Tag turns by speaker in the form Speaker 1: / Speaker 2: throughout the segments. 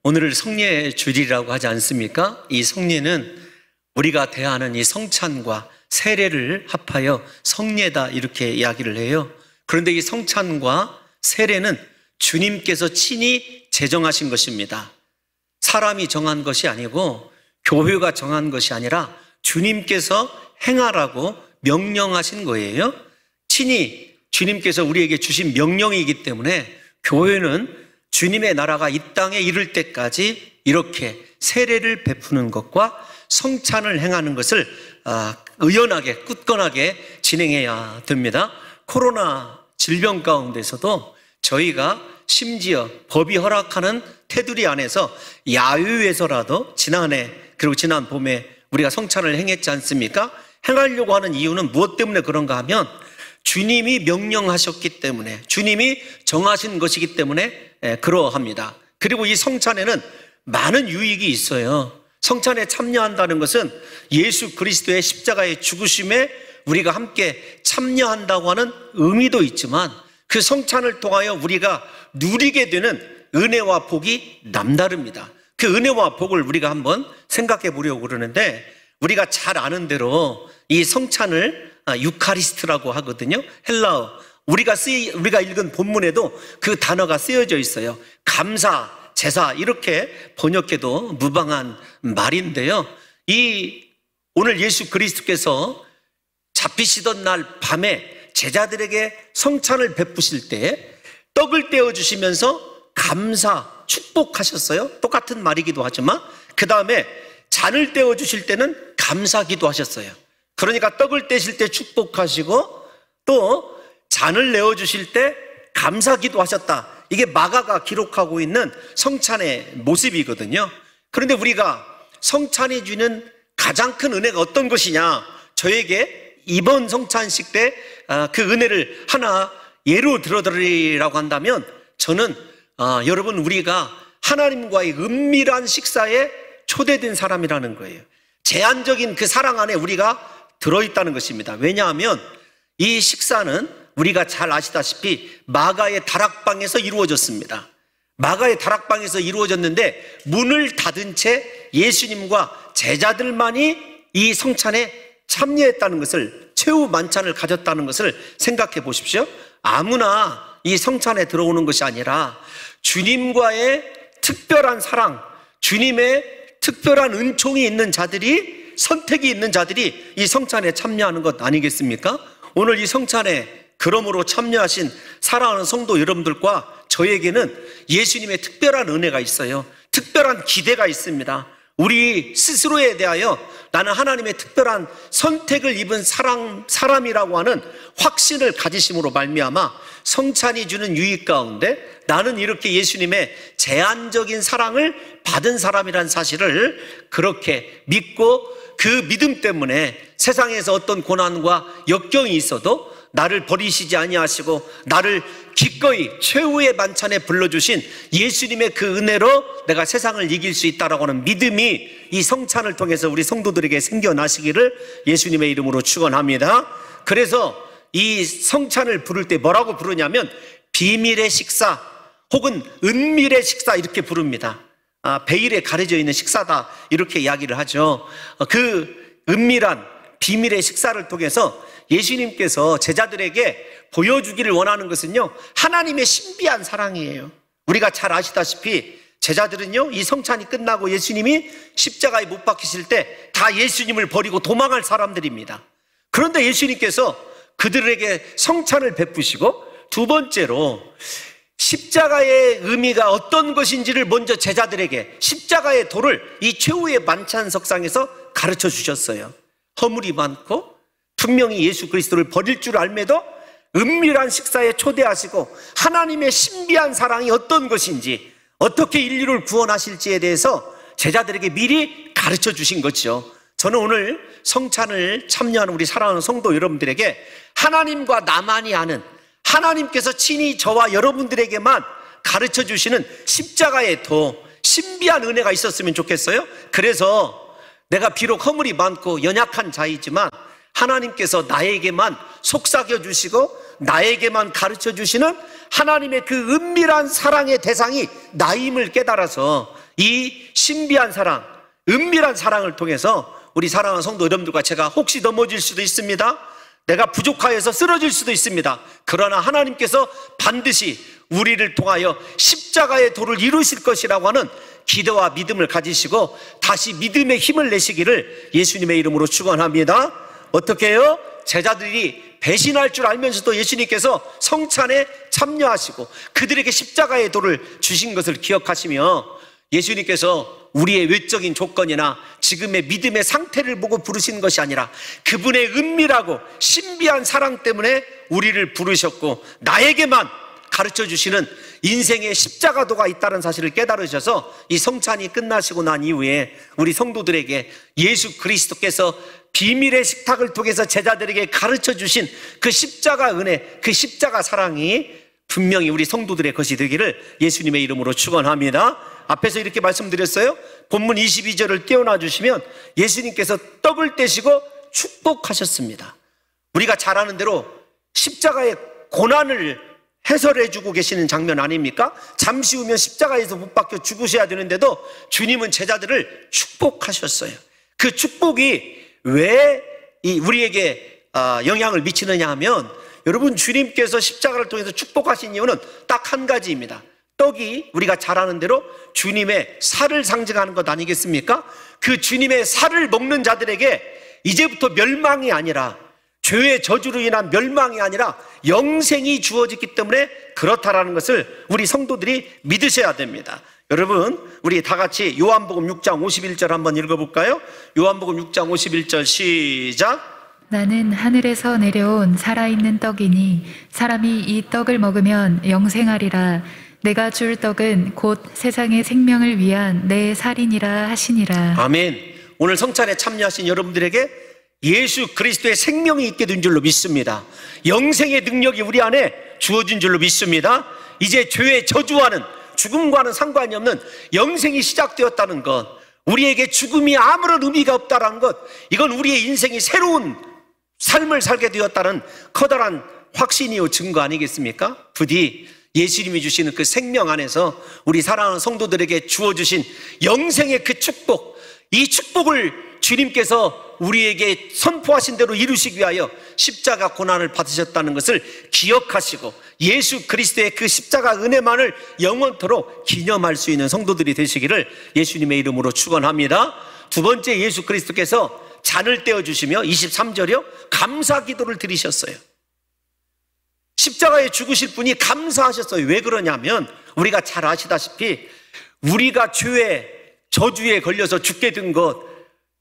Speaker 1: 오늘을 성례 주일이라고 하지 않습니까? 이 성례는 우리가 대하는 이 성찬과 세례를 합하여 성례다 이렇게 이야기를 해요. 그런데 이 성찬과 세례는 주님께서 친히 제정하신 것입니다. 사람이 정한 것이 아니고 교회가 정한 것이 아니라 주님께서 행하라고 명령하신 거예요. 친히 주님께서 우리에게 주신 명령이기 때문에 교회는 주님의 나라가 이 땅에 이를 때까지 이렇게 세례를 베푸는 것과 성찬을 행하는 것을 의연하게 굳건하게 진행해야 됩니다. 코로나 질병 가운데서도 저희가 심지어 법이 허락하는 테두리 안에서 야유에서라도 지난해 그리고 지난 봄에 우리가 성찬을 행했지 않습니까? 행하려고 하는 이유는 무엇 때문에 그런가 하면 주님이 명령하셨기 때문에, 주님이 정하신 것이기 때문에 그러합니다. 그리고 이 성찬에는 많은 유익이 있어요. 성찬에 참여한다는 것은 예수 그리스도의 십자가의 죽으심에 우리가 함께 참여한다고 하는 의미도 있지만 그 성찬을 통하여 우리가 누리게 되는 은혜와 복이 남다릅니다. 그 은혜와 복을 우리가 한번 생각해 보려고 그러는데, 우리가 잘 아는 대로 이 성찬을 유카리스트라고 하거든요. 헬라어. 우리가 읽은 본문에도 그 단어가 쓰여져 있어요. 감사, 제사 이렇게 번역해도 무방한 말인데요. 오늘 예수 그리스도께서 잡히시던 날 밤에 제자들에게 성찬을 베푸실 때 떡을 떼어주시면서 감사, 축복하셨어요. 똑같은 말이기도 하지만 그 다음에 잔을 떼어주실 때는 감사기도 하셨어요. 그러니까 떡을 떼실 때 축복하시고 또 잔을 내어주실 때 감사기도 하셨다. 이게 마가가 기록하고 있는 성찬의 모습이거든요. 그런데 우리가 성찬이 주는 가장 큰 은혜가 어떤 것이냐, 저에게 이번 성찬식 때 그 은혜를 하나 예로 들어드리라고 한다면 저는 여러분, 우리가 하나님과의 은밀한 식사에 초대된 사람이라는 거예요. 제한적인 그 사랑 안에 우리가 들어있다는 것입니다. 왜냐하면 이 식사는 우리가 잘 아시다시피 마가의 다락방에서 이루어졌습니다. 마가의 다락방에서 이루어졌는데 문을 닫은 채 예수님과 제자들만이 이 성찬에 참여했다는 것을, 최후 만찬을 가졌다는 것을 생각해 보십시오. 아무나 이 성찬에 들어오는 것이 아니라 주님과의 특별한 사랑, 주님의 특별한 은총이 있는 자들이, 선택이 있는 자들이 이 성찬에 참여하는 것 아니겠습니까? 오늘 이 성찬에 그러므로 참여하신 사랑하는 성도 여러분들과 저에게는 예수님의 특별한 은혜가 있어요. 특별한 기대가 있습니다. 우리 스스로에 대하여 나는 하나님의 특별한 선택을 입은 사람이라고 하는 확신을 가지심으로 말미암아 성찬이 주는 유익 가운데 나는 이렇게 예수님의 제한적인 사랑을 받은 사람이라는 사실을 그렇게 믿고, 그 믿음 때문에 세상에서 어떤 고난과 역경이 있어도 나를 버리시지 아니하시고 나를 기꺼이 최후의 만찬에 불러주신 예수님의 그 은혜로 내가 세상을 이길 수 있다라고 하는 믿음이 이 성찬을 통해서 우리 성도들에게 생겨나시기를 예수님의 이름으로 축원합니다. 그래서 이 성찬을 부를 때 뭐라고 부르냐면 비밀의 식사 혹은 은밀의 식사 이렇게 부릅니다. 베일에 가려져 있는 식사다 이렇게 이야기를 하죠. 그 은밀한 비밀의 식사를 통해서 예수님께서 제자들에게 보여주기를 원하는 것은요, 하나님의 신비한 사랑이에요. 우리가 잘 아시다시피 제자들은요, 이 성찬이 끝나고 예수님이 십자가에 못 박히실 때 다 예수님을 버리고 도망할 사람들입니다. 그런데 예수님께서 그들에게 성찬을 베푸시고, 두 번째로 십자가의 의미가 어떤 것인지를 먼저 제자들에게 십자가의 도를 이 최후의 만찬석상에서 가르쳐 주셨어요. 허물이 많고 분명히 예수 그리스도를 버릴 줄 알매도 은밀한 식사에 초대하시고 하나님의 신비한 사랑이 어떤 것인지, 어떻게 인류를 구원하실지에 대해서 제자들에게 미리 가르쳐 주신 거죠. 저는 오늘 성찬을 참여하는 우리 사랑하는 성도 여러분들에게 하나님과 나만이 아는, 하나님께서 친히 저와 여러분들에게만 가르쳐 주시는 십자가의 도, 신비한 은혜가 있었으면 좋겠어요. 그래서 내가 비록 허물이 많고 연약한 자이지만 하나님께서 나에게만 속삭여 주시고 나에게만 가르쳐 주시는 하나님의 그 은밀한 사랑의 대상이 나임을 깨달아서 이 신비한 사랑, 은밀한 사랑을 통해서 우리 사랑하는 성도 여러분들과 제가 혹시 넘어질 수도 있습니다. 내가 부족하여서 쓰러질 수도 있습니다. 그러나 하나님께서 반드시 우리를 통하여 십자가의 도를 이루실 것이라고 하는 기대와 믿음을 가지시고 다시 믿음의 힘을 내시기를 예수님의 이름으로 축원합니다. 어떻게 해요? 제자들이 배신할 줄 알면서도 예수님께서 성찬에 참여하시고 그들에게 십자가의 도를 주신 것을 기억하시며 예수님께서 우리의 외적인 조건이나 지금의 믿음의 상태를 보고 부르신 것이 아니라 그분의 은밀하고 신비한 사랑 때문에 우리를 부르셨고 나에게만 가르쳐 주시는 인생의 십자가도가 있다는 사실을 깨달으셔서 이 성찬이 끝나시고 난 이후에 우리 성도들에게 예수 그리스도께서 비밀의 식탁을 통해서 제자들에게 가르쳐 주신 그 십자가 은혜, 그 십자가 사랑이 분명히 우리 성도들의 것이 되기를 예수님의 이름으로 축원합니다. 앞에서 이렇게 말씀드렸어요. 본문 22절을 띄워놔 주시면 예수님께서 떡을 떼시고 축복하셨습니다. 우리가 잘 아는 대로 십자가의 고난을 해설해 주고 계시는 장면 아닙니까? 잠시 후면 십자가에서 못 박혀 죽으셔야 되는데도 주님은 제자들을 축복하셨어요. 그 축복이 왜 우리에게 영향을 미치느냐 하면 여러분, 주님께서 십자가를 통해서 축복하신 이유는 딱 한 가지입니다. 떡이 우리가 잘 아는 대로 주님의 살을 상징하는 것 아니겠습니까? 그 주님의 살을 먹는 자들에게 이제부터 멸망이 아니라, 죄의 저주로 인한 멸망이 아니라 영생이 주어졌기 때문에 그렇다라는 것을 우리 성도들이 믿으셔야 됩니다. 여러분, 우리 다 같이 요한복음 6장 51절 한번 읽어볼까요? 요한복음 6장 51절 시작.
Speaker 2: 나는 하늘에서 내려온 살아있는 떡이니 사람이 이 떡을 먹으면 영생하리라. 내가 줄 떡은 곧 세상의 생명을 위한 내 살이니라 하시니라.
Speaker 1: 아멘. 오늘 성찬에 참여하신 여러분들에게 예수 그리스도의 생명이 있게 된 줄로 믿습니다. 영생의 능력이 우리 안에 주어진 줄로 믿습니다. 이제 죄의 저주와는 죽음과는 상관이 없는 영생이 시작되었다는 것, 우리에게 죽음이 아무런 의미가 없다는 것, 이건 우리의 인생이 새로운 삶을 살게 되었다는 커다란 확신이요 증거 아니겠습니까? 부디 예수님이 주시는 그 생명 안에서 우리 사랑하는 성도들에게 주어주신 영생의 그 축복, 이 축복을 주님께서 우리에게 선포하신 대로 이루시기 위하여 십자가 고난을 받으셨다는 것을 기억하시고 예수 그리스도의 그 십자가 은혜만을 영원토록 기념할 수 있는 성도들이 되시기를 예수님의 이름으로 축원합니다. 두 번째, 예수 그리스도께서 잔을 떼어주시며 23절이요 감사 기도를 드리셨어요. 십자가에 죽으실 분이 감사하셨어요. 왜 그러냐면 우리가 잘 아시다시피 우리가 죄의 저주에 걸려서 죽게 된 것,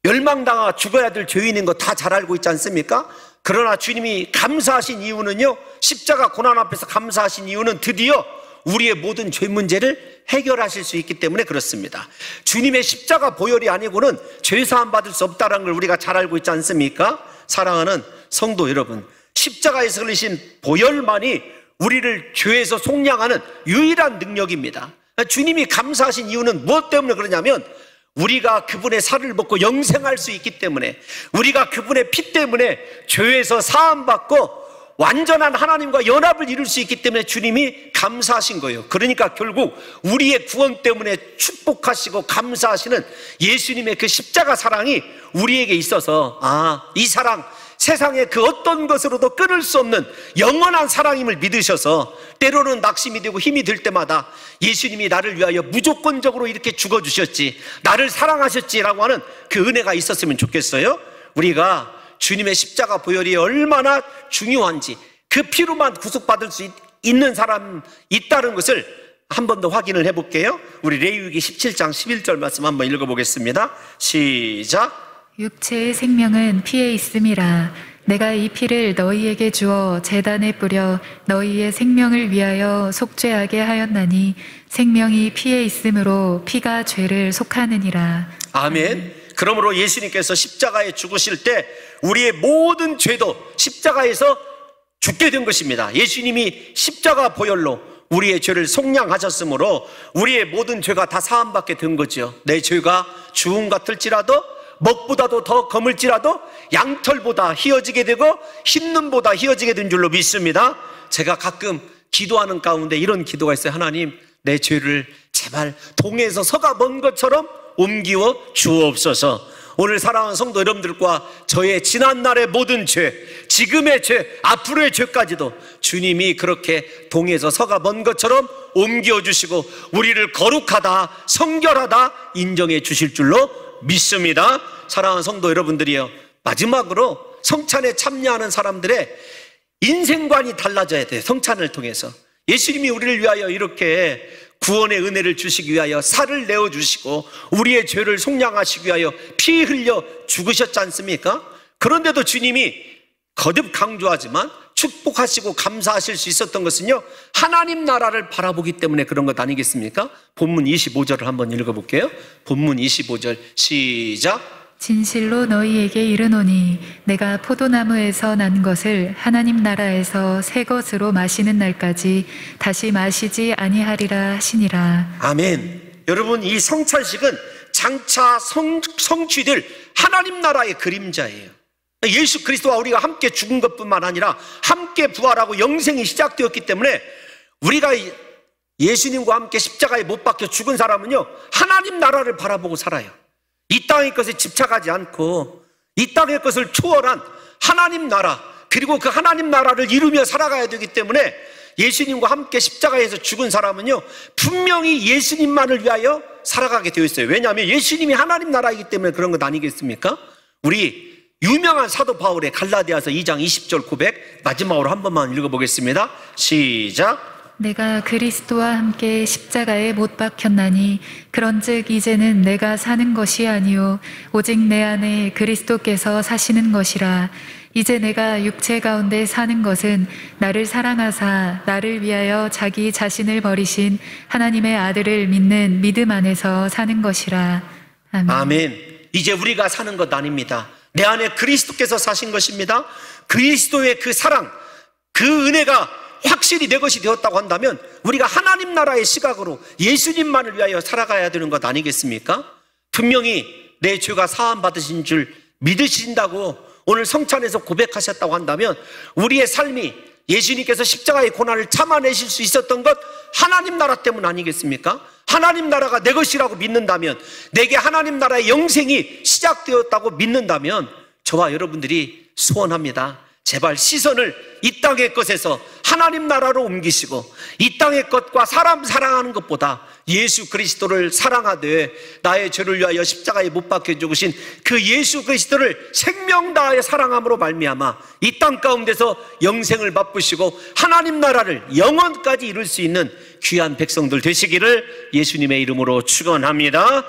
Speaker 1: 멸망당하 죽어야 될 죄인인 것 다 잘 알고 있지 않습니까? 그러나 주님이 감사하신 이유는요, 십자가 고난 앞에서 감사하신 이유는 드디어 우리의 모든 죄 문제를 해결하실 수 있기 때문에 그렇습니다. 주님의 십자가 보혈이 아니고는 죄 사함 받을 수 없다는 걸 우리가 잘 알고 있지 않습니까? 사랑하는 성도 여러분, 십자가에서 흘리신 보혈만이 우리를 죄에서 속량하는 유일한 능력입니다. 주님이 감사하신 이유는 무엇 때문에 그러냐면 우리가 그분의 살을 먹고 영생할 수 있기 때문에, 우리가 그분의 피 때문에 죄에서 사함받고 완전한 하나님과 연합을 이룰 수 있기 때문에 주님이 감사하신 거예요. 그러니까 결국 우리의 구원 때문에 축복하시고 감사하시는 예수님의 그 십자가 사랑이 우리에게 있어서, 이 사랑 세상의 그 어떤 것으로도 끊을 수 없는 영원한 사랑임을 믿으셔서 때로는 낙심이 되고 힘이 들 때마다 예수님이 나를 위하여 무조건적으로 이렇게 죽어주셨지, 나를 사랑하셨지라고 하는 그 은혜가 있었으면 좋겠어요. 우리가 주님의 십자가 보혈이 얼마나 중요한지, 그 피로만 구속받을 수 있는 사람 있다는 것을 한 번 더 확인을 해볼게요. 우리 레위기 17장 11절 말씀 한번 읽어보겠습니다. 시작.
Speaker 2: 육체의 생명은 피에 있음이라. 내가 이 피를 너희에게 주어 제단에 뿌려 너희의 생명을 위하여 속죄하게 하였나니 생명이 피에 있으므로 피가 죄를 속하느니라.
Speaker 1: 아멘. 그러므로 예수님께서 십자가에 죽으실 때 우리의 모든 죄도 십자가에서 죽게 된 것입니다. 예수님이 십자가 보혈로 우리의 죄를 속량하셨으므로 우리의 모든 죄가 다 사함받게 된 거죠. 내 죄가 주홍 같을지라도 먹보다도 더 검을지라도 양털보다 희어지게 되고 흰눈보다 희어지게 된 줄로 믿습니다. 제가 가끔 기도하는 가운데 이런 기도가 있어요. 하나님, 내 죄를 제발 동에서 서가 먼 것처럼 옮기어 주옵소서. 오늘 사랑하는 성도 여러분들과 저의 지난날의 모든 죄, 지금의 죄, 앞으로의 죄까지도 주님이 그렇게 동에서 서가 먼 것처럼 옮겨주시고 우리를 거룩하다, 성결하다 인정해 주실 줄로 믿습니다. 사랑하는 성도 여러분들이요, 마지막으로 성찬에 참여하는 사람들의 인생관이 달라져야 돼요. 성찬을 통해서 예수님이 우리를 위하여 이렇게 구원의 은혜를 주시기 위하여 살을 내어주시고 우리의 죄를 속량하시기 위하여 피 흘려 죽으셨지 않습니까? 그런데도 주님이 거듭 강조하지만 축복하시고 감사하실 수 있었던 것은요, 하나님 나라를 바라보기 때문에 그런 것 아니겠습니까? 본문 25절을 한번 읽어볼게요. 본문 25절 시작.
Speaker 2: 진실로 너희에게 이르노니 내가 포도나무에서 난 것을 하나님 나라에서 새 것으로 마시는 날까지 다시 마시지 아니하리라 하시니라.
Speaker 1: 아멘. 여러분, 이 성찬식은 장차 성취될 하나님 나라의 그림자예요. 예수 그리스도와 우리가 함께 죽은 것뿐만 아니라 함께 부활하고 영생이 시작되었기 때문에 우리가 예수님과 함께 십자가에 못 박혀 죽은 사람은요, 하나님 나라를 바라보고 살아요. 이 땅의 것에 집착하지 않고 이 땅의 것을 초월한 하나님 나라, 그리고 그 하나님 나라를 이루며 살아가야 되기 때문에 예수님과 함께 십자가에서 죽은 사람은요, 분명히 예수님만을 위하여 살아가게 되어 있어요. 왜냐하면 예수님이 하나님 나라이기 때문에 그런 것 아니겠습니까? 우리 유명한 사도 바울의 갈라디아서 2장 20절 고백 마지막으로 한 번만 읽어보겠습니다. 시작.
Speaker 2: 내가 그리스도와 함께 십자가에 못 박혔나니 그런즉 이제는 내가 사는 것이 아니요 오직 내 안에 그리스도께서 사시는 것이라. 이제 내가 육체 가운데 사는 것은 나를 사랑하사 나를 위하여 자기 자신을 버리신 하나님의 아들을 믿는 믿음 안에서 사는 것이라. 아멘.
Speaker 1: 아멘. 이제 우리가 사는 것 아닙니다. 내 안에 그리스도께서 사신 것입니다. 그리스도의 그 사랑, 그 은혜가 확실히 내 것이 되었다고 한다면 우리가 하나님 나라의 시각으로 예수님만을 위하여 살아가야 되는 것 아니겠습니까? 분명히 내 죄가 사함 받으신 줄 믿으신다고 오늘 성찬에서 고백하셨다고 한다면 우리의 삶이 예수님께서 십자가의 고난을 참아내실 수 있었던 것 하나님 나라 때문 아니겠습니까? 하나님 나라가 내 것이라고 믿는다면, 내게 하나님 나라의 영생이 시작되었다고 믿는다면 저와 여러분들이 소원합니다. 제발 시선을 이 땅의 것에서 하나님 나라로 옮기시고 이 땅의 것과 사람 사랑하는 것보다 예수 그리스도를 사랑하되 나의 죄를 위하여 십자가에 못 박혀 죽으신 그 예수 그리스도를 생명 다하여 사랑함으로 말미암아 이 땅 가운데서 영생을 맛보시고 하나님 나라를 영원까지 이룰 수 있는 귀한 백성들 되시기를 예수님의 이름으로 축원합니다.